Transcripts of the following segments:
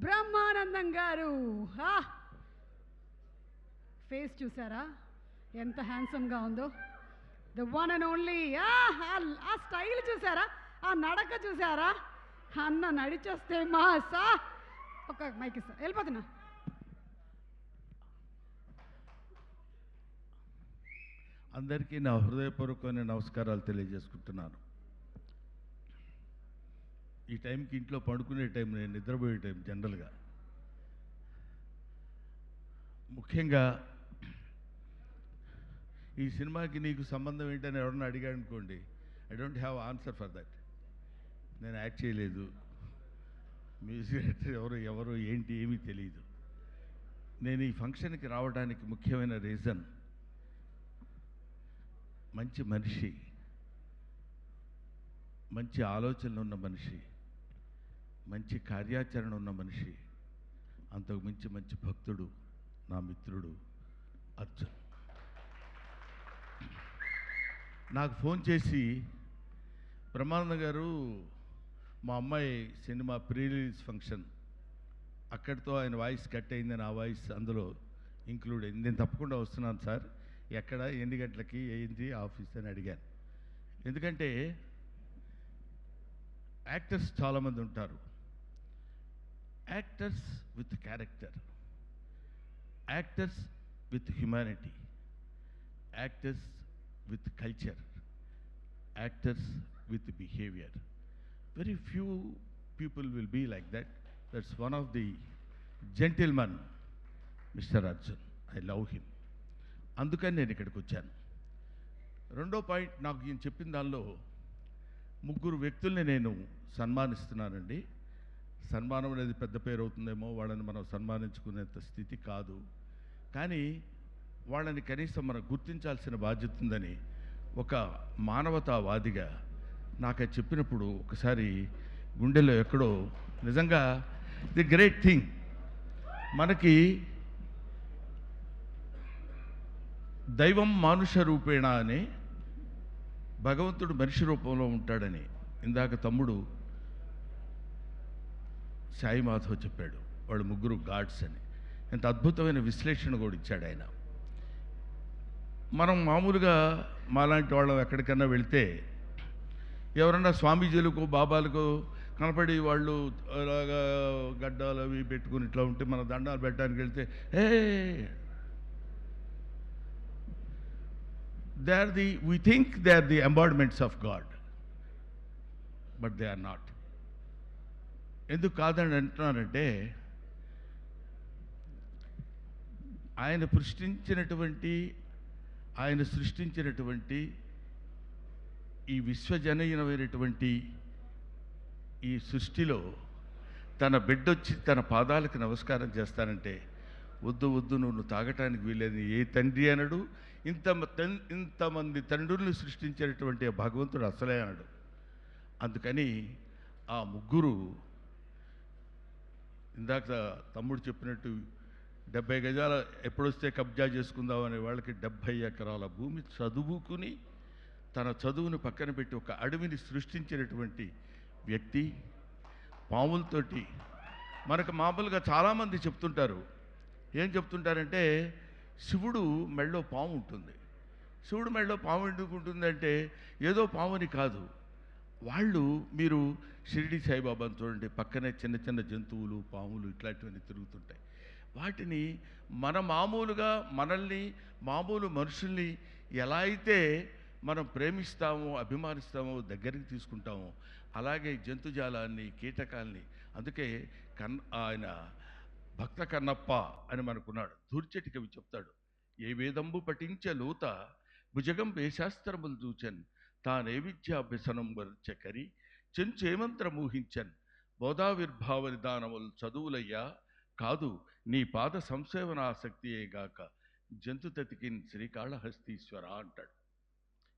బ్రహ్మానందం గారు. ఫేస్ చూసారా ఎంత హ్యాండ్సమ్గా ఉందో? The one and only. ఆ స్టైల్ చూసారా? ఆ నడక చూసారా? అన్న నడిచొస్తే మాసా. ఒక మైక్ ఇస్తా, వెళ్ళిపోతున్నా. అందరికీ నా హృదయపూర్వకమైన నమస్కారాలు తెలియజేసుకుంటున్నాను. ఈ టైంకి ఇంట్లో పడుకునే టైం, నేను నిద్రపోయే టైం జనరల్గా. ముఖ్యంగా ఈ సినిమాకి నీకు సంబంధం ఏంటని ఎవరన్నా అడిగాడు అనుకోండి, I don't have answer for that. నేను యాక్ట్ చేయలేదు, మ్యూజిక్ డైరెక్టర్ ఎవరు ఏంటి ఏమీ తెలియదు. నేను ఈ ఫంక్షన్కి రావడానికి ముఖ్యమైన రీజన్, మంచి మనిషి, మంచి ఆలోచనలు ఉన్న మనిషి, మంచి కార్యాచరణ ఉన్న మనిషి, అంతకు మించి మంచి భక్తుడు, నా మిత్రుడు అర్జున్. నాకు ఫోన్ చేసి, బ్రహ్మానంద గారు మా అమ్మాయి సినిమా ప్రీ రిలీజ్ ఫంక్షన్, అక్కడితో ఆయన వాయిస్ కట్ అయిందని, ఆ వాయిస్ అందులో ఇంక్లూడ్ అయింది, నేను తప్పకుండా వస్తున్నాను సార్, ఎక్కడ, ఎన్ని గంటలకి, ఏంటి ఆఫీస్ అని అడిగాను. ఎందుకంటే యాక్టర్స్ చాలామంది ఉంటారు, actors with character, actors with humanity, actors with culture, actors with behaviour. Very few people will be like that. That's one of the gentleman, Mr. Arjun. I love him. అందుకని నేను ఇక్కడికి వచ్చాను. రెండో పాయింట్, నాకు ఈయన చెప్పిన దానిలో ముగ్గురు వ్యక్తుల్ని నేను సన్మానిస్తున్నానండి. సన్మానం అనేది పెద్ద పేరు అవుతుందేమో, వాళ్ళని మనం సన్మానించుకునేంత స్థితి కాదు, కానీ వాళ్ళని కనీసం మనం గుర్తించాల్సిన బాధ్యత ఉందని ఒక మానవతావాదిగా నాకు అది చెప్పినప్పుడు ఒకసారి గుండెల్లో ఎక్కడో, నిజంగా ది గ్రేట్ థింగ్, మనకి దైవం మానుష రూపేణ అని, భగవంతుడు మనిషి రూపంలో ఉంటాడని ఇందాక తమ్ముడు సాయి మాధవ్ చెప్పాడు. వాళ్ళు ముగ్గురు గాడ్స్ అని. ఎంత అద్భుతమైన విశ్లేషణ కూడా ఇచ్చాడు ఆయన. మనం మామూలుగా మాలాంటి వాళ్ళం ఎక్కడికన్నా వెళితే ఎవరన్నా స్వామీజీలకు బాబాలకు కనపడి వాళ్ళు అలాగా గడ్డాలు అవి పెట్టుకుని ఇట్లా ఉంటే మన దండాలు పెట్టడానికి వెళ్తే, we think they are the embodiments of God, but they are not. ఎందుకు కాదని అంటున్నానంటే, ఆయన సృష్టించినటువంటి ఈ విశ్వజనీయమైనటువంటి ఈ సృష్టిలో తన బిడ్డొచ్చి తన పాదాలకు నమస్కారం చేస్తానంటే, వద్దు వద్దు నువ్వు తాగటానికి వీలేదు ఏ తండ్రి అనడు. ఇంతమంది తండ్రుల్ని సృష్టించినటువంటి భగవంతుడు అసలే అనడు. అందుకని ఆ ముగ్గురు, ఇందాక తమ్ముడు చెప్పినట్టు 70 గజాల ఎప్పుడొస్తే కబ్జా చేసుకుందామనే వాళ్ళకి 70 ఎకరాల భూమి చదువుకుని తన చదువును పక్కన పెట్టి ఒక అడవిని సృష్టించినటువంటి వ్యక్తి. పాములతోటి మనకు మామూలుగా చాలామంది చెప్తుంటారు, ఏం చెప్తుంటారంటే శివుడు మెళ్ళో పాము ఉంటుంది. శివుడు మెళ్ళో పాము ఎందుకు ఉంటుందంటే ఏదో పాముని కాదు. వాళ్ళు, మీరు షిరిడి సాయిబాబాను చూడండి, పక్కనే చిన్న చిన్న జంతువులు, పాములు ఇట్లాంటివన్నీ తిరుగుతుంటాయి. వాటిని మనల్ని మామూలు మనుషుల్ని ఎలా అయితే మనం ప్రేమిస్తామో, అభిమానిస్తామో, దగ్గరికి తీసుకుంటామో, అలాగే జంతుజాలాన్ని, కీటకాల్ని. అందుకే ఆయన భక్త కన్నప్ప అని మనకున్నాడు. దూర్చటి కవి చెప్తాడు, ఏ వేదంబు పఠించ లూత భుజగం వేశాస్త్రములు చూచన్ తానే విద్యాభ్యసనం వర్చకరి చెంచేమంత్ర మోహించన్ బోధావిర్భావ నిదానములు చదువులయ్యా కాదు నీ పాద సంసేవనాసక్తియేగాక జంతుతతికిన్ శ్రీకాళహస్తీశ్వర అంటాడు.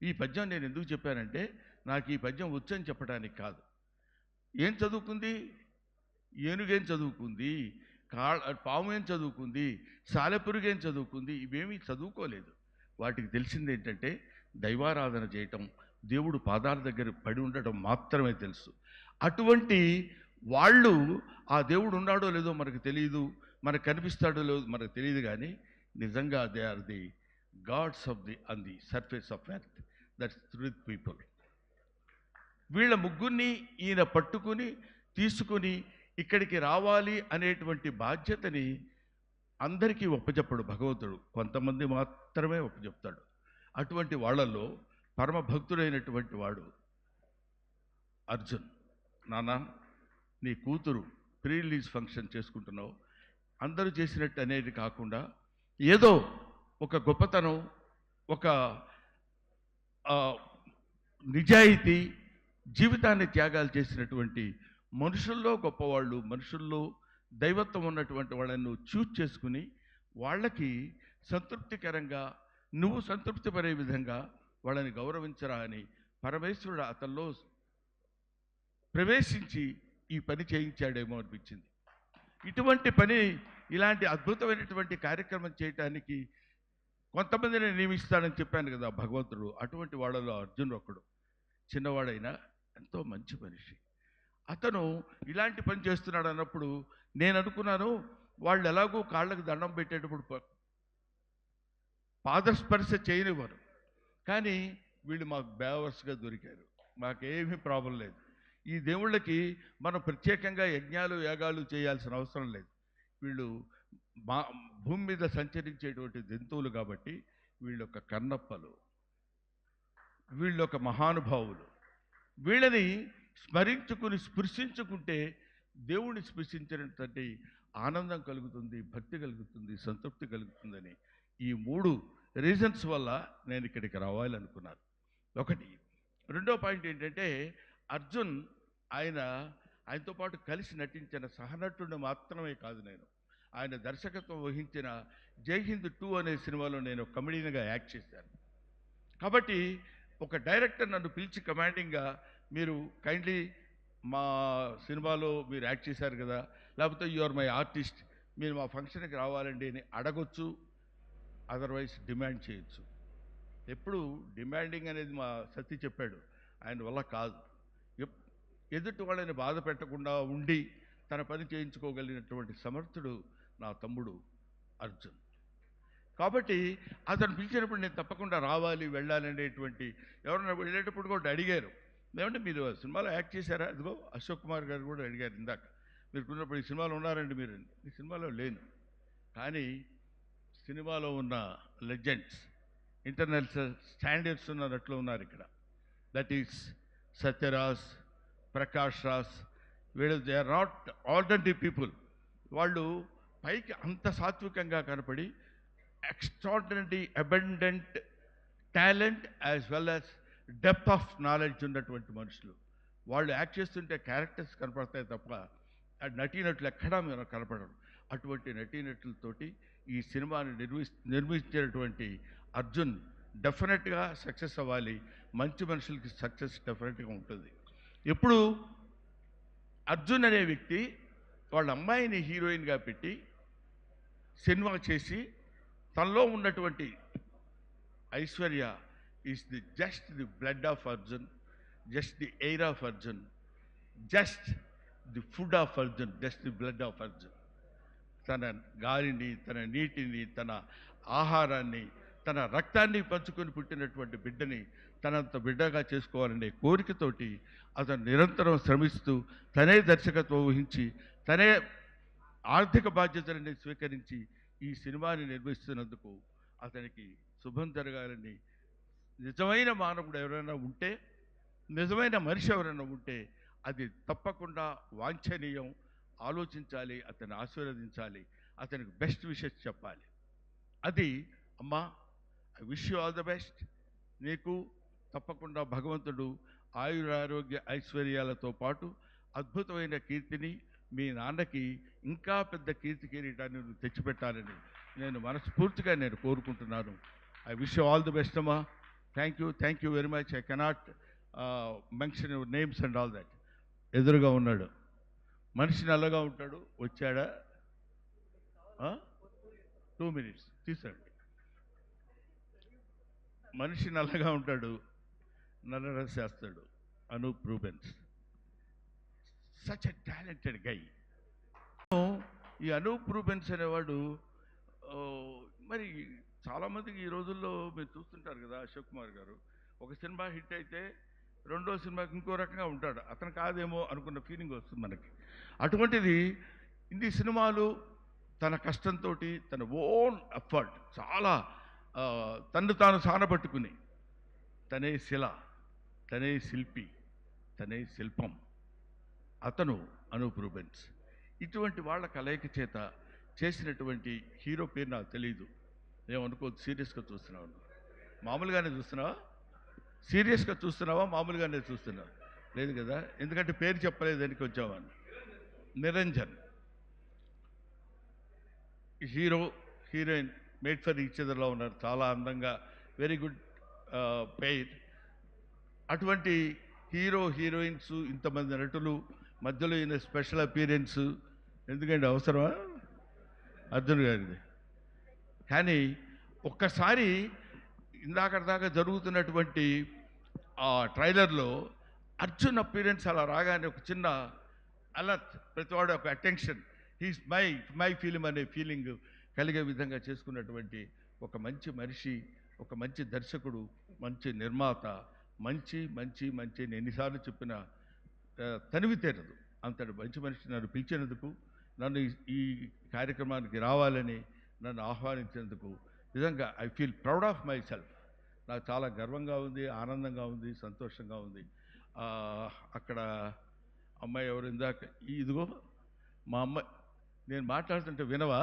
ఈ పద్యం నేను ఎందుకు చెప్పానంటే, నాకు ఈ పద్యం వచ్చని చెప్పడానికి కాదు. ఏం చదువుకుంది? ఏనుగేం చదువుకుంది? పాము ఏం చదువుకుంది? సాలెపురుగు ఏం చదువుకుంది? ఇవేమీ చదువుకోలేదు. వాటికి తెలిసింది ఏంటంటే దైవారాధన చేయటం, దేవుడు పాదాల దగ్గర పడి ఉండటం మాత్రమే తెలుసు. అటువంటి వాళ్ళు ఆ దేవుడు ఉన్నాడో లేదో మనకు తెలియదు, మనకు కనిపిస్తాడో లేదో మనకు తెలియదు, కానీ నిజంగా they are the gods of the on the surface of earth, that's truth people. వీళ్ళ ముగ్గురిని ఈయన పట్టుకుని తీసుకుని ఇక్కడికి రావాలి అనేటువంటి బాధ్యతని అందరికీ ఒప్పచెప్పడు భగవంతుడు, కొంతమంది మాత్రమే ఒప్పచెప్తాడు. అటువంటి వాళ్ళల్లో పరమ భక్తుడైనటువంటి వాడు అర్జున్. నాన్న, నీ కూతురు ప్రీ రిలీజ్ ఫంక్షన్ చేసుకుంటున్నావు, అందరూ చేసినట్టు అనేది కాకుండా ఏదో ఒక గొప్పతనం, ఒక నిజాయితీ, జీవితాన్ని త్యాగాలు చేసినటువంటి మనుషుల్లో గొప్పవాళ్ళు, మనుషుల్లో దైవత్వం ఉన్నటువంటి వాళ్ళని నువ్వు చూజ్ చేసుకుని వాళ్ళకి సంతృప్తికరంగా నువ్వు సంతృప్తి పడే విధంగా వాళ్ళని గౌరవించరా అని పరమేశ్వరుడు అతనిలో ప్రవేశించి ఈ పని చేయించాడేమో అనిపించింది. ఇటువంటి పని, ఇలాంటి అద్భుతమైనటువంటి కార్యక్రమం చేయటానికి కొంతమందిని నియమిస్తాడని చెప్పాను కదా భగవంతుడు. అటువంటి వాళ్ళలో అర్జున్ ఒకడు. చిన్నవాడైనా ఎంతో మంచి మనిషి. అతను ఇలాంటి పని చేస్తున్నాడు అన్నప్పుడు నేను అనుకున్నాను, వాళ్ళు ఎలాగో కాళ్ళకు దండం పెట్టేటప్పుడు పాదస్పర్శ చేయనివ్వరు, కానీ వీళ్ళు మాకు బేవర్స్గా దొరికారు, మాకేమీ ప్రాబ్లం లేదు. ఈ దేవుళ్ళకి మనం ప్రత్యేకంగా యజ్ఞాలు యాగాలు చేయాల్సిన అవసరం లేదు. వీళ్ళు భూమి మీద సంచరించేటువంటి జంతువులు కాబట్టి వీళ్ళొక కన్నప్పలు, వీళ్ళొక మహానుభావులు. వీళ్ళని స్మరించుకుని స్పృశించుకుంటే దేవుణ్ణి స్పృశించినటువంటి ఆనందం కలుగుతుంది, భక్తి కలుగుతుంది, సంతృప్తి కలుగుతుందని ఈ 3 రీజన్స్ వల్ల నేను ఇక్కడికి రావాలనుకున్నాను. ఒకటి. రెండో పాయింట్ ఏంటంటే, అర్జున్ ఆయనతో పాటు కలిసి నటించిన సహనటుడిని మాత్రమే కాదు, ఆయన దర్శకత్వం వహించిన జై హింద్ 2 అనే సినిమాలో నేను కమెడీగా యాక్ట్ చేశాను. కాబట్టి ఒక డైరెక్టర్ నన్ను పిలిచి కమాండింగ్గా, మీరు కైండ్లీ మా సినిమాలో మీరు యాక్ట్ చేశారు కదా, లేకపోతే యు ఆర్ మై ఆర్టిస్ట్, మీరు మా ఫంక్షన్కి రావాలండి అని అడగొచ్చు, అదర్వైజ్ డిమాండ్ చేయొచ్చు. ఎప్పుడు డిమాండింగ్ అనేది మా సత్తి చెప్పాడు, ఆయన వల్ల కాదు. ఎదుటి వాళ్ళని బాధ పెట్టకుండా ఉండి తన పని చేయించుకోగలిగినటువంటి సమర్థుడు నా తమ్ముడు అర్జున్. కాబట్టి అతను పిలిచినప్పుడు నేను తప్పకుండా రావాలి, వెళ్ళాలి అనేటువంటి, ఎవరన్నా వెళ్ళేటప్పుడు కూడా అడిగారు, ఏమంటే మీరు సినిమాలో యాక్ట్ చేశారా? అదిగో అశోక్ కుమార్ గారు కూడా అడిగారు ఇందాక, మీరు ఉన్నప్పుడు ఈ సినిమాలో ఉన్నారండి మీరు? ఈ సినిమాలో లేను, కానీ సినిమాలో ఉన్న లెజెండ్స్, ఇంటర్నేషనల్ స్టాండర్డ్స్ ఉన్నట్లు ఉన్నారు ఇక్కడ. That is Sathyaraj, Prakash Raj. వీళ్ళు they are not ordinary people. వాళ్ళు పైకి అంత సాత్వికంగా కనపడి extraordinary abundant talent as well as depth of knowledge ఉన్నటువంటి మనుషులు. వాళ్ళు యాక్ట్ చేస్తుంటే క్యారెక్టర్స్ కనపడతాయి తప్ప నటీనటులు ఎక్కడా మీరు కనపడరు. అటువంటి నటీనటులతోటి ఈ సినిమాని నిర్మించేటువంటి అర్జున్ డెఫినెట్గా సక్సెస్ అవ్వాలి. మంచి మనుషులకి సక్సెస్ డెఫినెట్గా ఉంటుంది. ఎప్పుడు అర్జున్ అనే వ్యక్తి వాళ్ళ అమ్మాయిని హీరోయిన్గా పెట్టి సినిమా చేసి తనలో ఉన్నటువంటి Aishwarya is the just the blood of Arjun, just the air of Arjun, just the food of Arjun, just the blood of Arjun. తన గాలిని, తన నీటిని, తన ఆహారాన్ని, తన రక్తాన్ని పంచుకొని పుట్టినటువంటి బిడ్డని తనంత బిడ్డగా చేసుకోవాలనే కోరికతోటి అతను నిరంతరం శ్రమిస్తూ తనే దర్శకత్వం వహించి తనే ఆర్థిక బాధ్యతలని స్వీకరించి ఈ సినిమాని నిర్మిస్తున్నందుకు అతనికి శుభం జరగాలని, నిజమైన మానవుడు ఎవరైనా ఉంటే, నిజమైన మనిషి ఎవరైనా ఉంటే అది తప్పకుండా వాంఛనీయం. ఆలోచించాలి, అతన్ని ఆశీర్వదించాలి, అతనికి బెస్ట్ విషెస్ చెప్పాలి. అది అమ్మా, I wish you all the best. నీకు తప్పకుండా భగవంతుడు ఆయురారోగ్య ఐశ్వర్యాలతో పాటు అద్భుతమైన కీర్తిని, మీ నాన్నకి ఇంకా పెద్ద కీర్తి కిరీటాన్ని నువ్వు తెచ్చిపెట్టాలని నేను మనస్ఫూర్తిగా నేను కోరుకుంటున్నాను. I wish you all the best అమ్మా. Thank you very much. I cannot mention your names and all that. ఎదురుగా ఉన్నాడు మనిషి, నల్లగా ఉంటాడు, వచ్చాడా? 2 minutes తీసండి. మనిషి నల్లగా ఉంటాడు, నల్ల డ్రెస్ చేస్తాడు, Anoop Rubens. Such a talented guy. ఈ అనూప్ రూబెన్స్ అనేవాడు ఆ, మరి చాలామందికి ఈ రోజుల్లో మీరు చూస్తుంటారు కదా, అశోక్ కుమార్ గారు ఒక సినిమా హిట్ అయితే రెండో సినిమాకి ఇంకో రకంగా ఉంటాడు, అతను కాదేమో అనుకున్న ఫీలింగ్ వస్తుంది మనకి. అటువంటిది ఇన్ని సినిమాలు తన కష్టంతో తన ఓన్ ఎఫర్ట్ చాలా తన్ను తాను సానబట్టుకుని తనే శిల, తనే శిల్పి, తనే శిల్పం, అతను అనూప్ రూబెన్స్. ఇటువంటి వాళ్ళ కలయిక చేత చేసినటువంటి హీరో పేరు నాకు తెలియదు, ఏమనుకోవద్దు, సీరియస్గా చూస్తున్నావు, మామూలుగానే చూస్తున్నావా, సీరియస్గా చూస్తున్నావా, మామూలుగానే చూస్తున్నావా? లేదు కదా, ఎందుకంటే పేరు చెప్పలేదు దానికి వచ్చామని. Niranjan hero heroine made for each అదర్లో ఉన్నారు, చాలా అందంగా, వెరీ గుడ్ పెయిర్. అటువంటి హీరో హీరోయిన్స్ ఇంతమంది నటులు మధ్యలో ఈయన స్పెషల్ అపీరెన్స్ ఎందుకంటే అవసరమా అర్జున్ గారిది? కానీ ఒక్కసారి ఇందాక జరుగుతున్నటువంటి ఆ ట్రైలర్లో అర్జున్ అపీరెన్స్ అలా రాగానే ఒక చిన్న అలర్ట్, ప్రతివాడు ఒక అటెన్షన్, హీస్ మై ఫిలిం అనే ఫీలింగ్ కలిగే విధంగా చేసుకున్నటువంటి ఒక మంచి మనిషి, ఒక మంచి దర్శకుడు, మంచి నిర్మాత, మంచి మంచి మంచి నేను ఎన్నిసార్లు చెప్పిన తనివి తీరదు అంతటి మంచి మనిషి. నన్ను పిలిచినందుకు, నన్ను ఈ కార్యక్రమానికి రావాలని నన్ను ఆహ్వానించినందుకు నిజంగా I feel proud of my self. నాకు చాలా గర్వంగా ఉంది, ఆనందంగా ఉంది, సంతోషంగా ఉంది. అక్కడ అమ్మాయి ఎవరు ఇందాక, ఇదిగో మా అమ్మాయి, నేను మాట్లాడుతుంటే వినవా?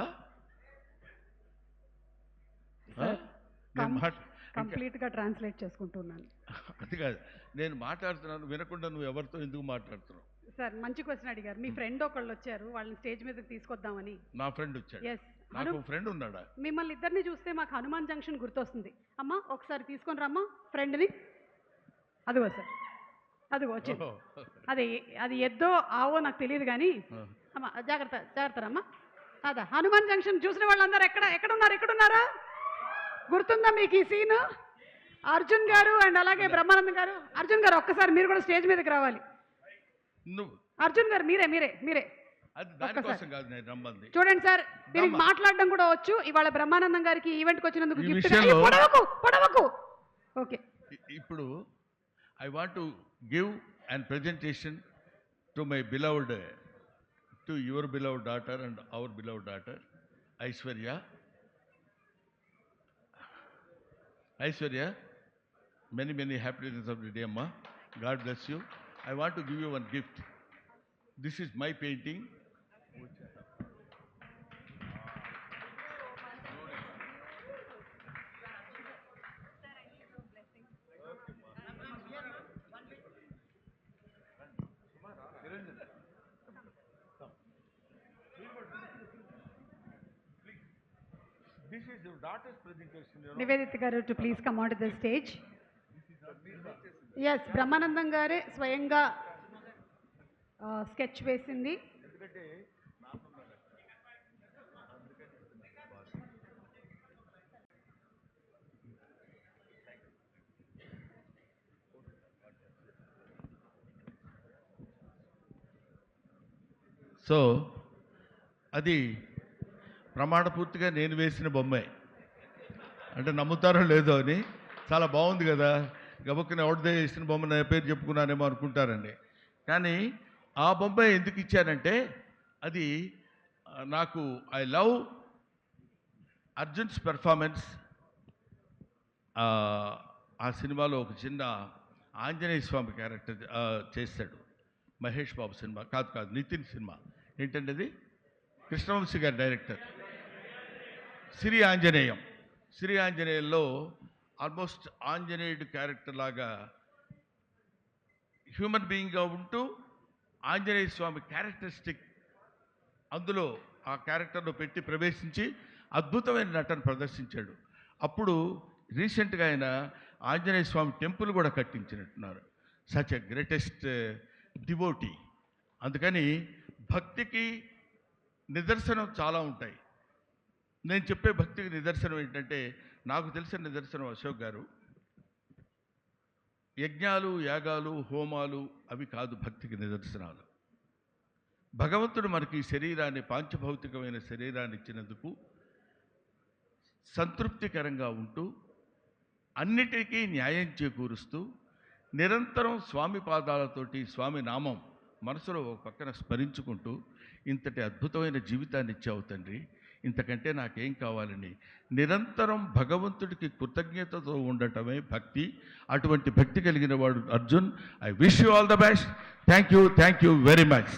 కంప్లీట్గా ట్రాన్స్లేట్ చేసుకుంటున్నాను. అది కాదు, నేను మాట్లాడుతున్నాను వినకుండా నువ్వు ఎవరితో ఎందుకు మాట్లాడుతున్నావు? సార్ మంచి క్వశ్చన్ అడిగారు. మీ ఫ్రెండ్ ఒకళ్ళు వచ్చారు, వాళ్ళని స్టేజ్ మీదకి తీసుకొద్దామని. నా ఫ్రెండ్ వచ్చాడు? ఎస్. నాకు ఫ్రెండ్ ఉన్నాడా? మిమ్మల్ని ఇద్దరిని చూస్తే మాకు హనుమాన్ జంక్షన్ గుర్తొస్తుంది. అమ్మా ఒకసారి తీసుకొని రమ్మా ఫ్రెండ్ని. అదిగో సార్, అదిగో వచ్చింది. అది ఎద్దో ఆవో నాకు తెలియదు కానీ అమ్మా జాగ్రత్త జాగ్రత్త రమ్మా. అదా హనుమాన్ జంక్షన్ చూసిన వాళ్ళందరూ ఎక్కడున్నారా? గుర్తుందా మీకు ఈ సీను? అర్జున్ గారు అండ్ అలాగే బ్రహ్మానందం గారు. అర్జున్ గారు ఒక్కసారి మీరు కూడా స్టేజ్ మీదకి రావాలి. అర్జున్ గారు మీరే చూడండి సార్, మీరు మాట్లాడడం కూడా వచ్చు. ఇవాళ బ్రహ్మానందం గారికి ఈవెంట్కి వచ్చినందుకు పొడవకు. ఓకే, ఇప్పుడు I want to give and presentation to my beloved, to your beloved daughter and hour beloved daughter Aishwarya, many happy returns of the day, Amma. God bless you. I want to give you one gift. This is my painting. This is your daughter's presentation. Nivedita garu to please come onto the stage. Yes, Brahmanandam గారే స్వయంగా sketch వేసింది. So అది ప్రమాణపూర్తిగా నేను వేసిన బొమ్మే, అంటే నమ్ముతారో లేదో అని. చాలా బాగుంది కదా, గబుక్కున ఎవరిదే వేసిన బొమ్మ నా పేరు చెప్పుకున్నానేమో అనుకుంటారండి. కానీ ఆ బొమ్మ ఎందుకు ఇచ్చానంటే, అది నాకు ఐ లవ్ అర్జున్స్ పెర్ఫార్మెన్స్. ఆ సినిమాలో ఒక చిన్న ఆంజనేయ స్వామి క్యారెక్టర్ చేశాడు, మహేష్ బాబు సినిమా కాదు నితిన్ సినిమా. ఏంటంటే అది కృష్ణవంశీ గారి డైరెక్టర్. శ్రీ ఆంజనేయంలో ఆల్మోస్ట్ ఆంజనేయుడు క్యారెక్టర్ లాగా హ్యూమన్ బీయింగ్గా ఉంటూ ఆంజనేయ స్వామి క్యారెక్టరిస్టిక్ అందులో ఆ క్యారెక్టర్లో పెట్టి ప్రవేశించి అద్భుతమైన నటన ప్రదర్శించాడు. అప్పుడు రీసెంట్గా ఆయన ఆంజనేయ స్వామి టెంపుల్ కూడా కట్టించినట్టున్నారు. Such a greatest devotee. అందుకని భక్తికి నిదర్శనం చాలా ఉంటాయి. నేను చెప్పే భక్తికి నిదర్శనం ఏంటంటే, నాకు తెలిసిన నిదర్శనం అశోక్ గారు, యజ్ఞాలు యాగాలు హోమాలు అవి కాదు భక్తికి నిదర్శనాలు. భగవంతుడు మనకి ఈ శరీరాన్ని, పాంచభౌతికమైన శరీరాన్ని ఇచ్చినందుకు సంతృప్తికరంగా ఉంటూ అన్నిటికీ న్యాయం చేకూరుస్తూ నిరంతరం స్వామి పాదాలతోటి స్వామి నామం మనసులో ఒక పక్కన స్మరించుకుంటూ ఇంతటి అద్భుతమైన జీవితాన్ని ఇచ్చావు తండ్రి, ఇంతకంటే నాకేం కావాలని నిరంతరం భగవంతుడికి కృతజ్ఞతతో ఉండటమే భక్తి. అటువంటి భక్తి కలిగిన వాడు Arjun. I wish you all the best. Thank you very much.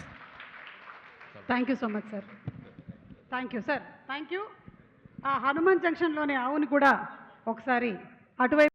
Thank you so much sir. Thank you sir. Thank you. ఆ హనుమాన్ జంక్షన్లోని ఆవుని కూడా ఒకసారి అటువైపు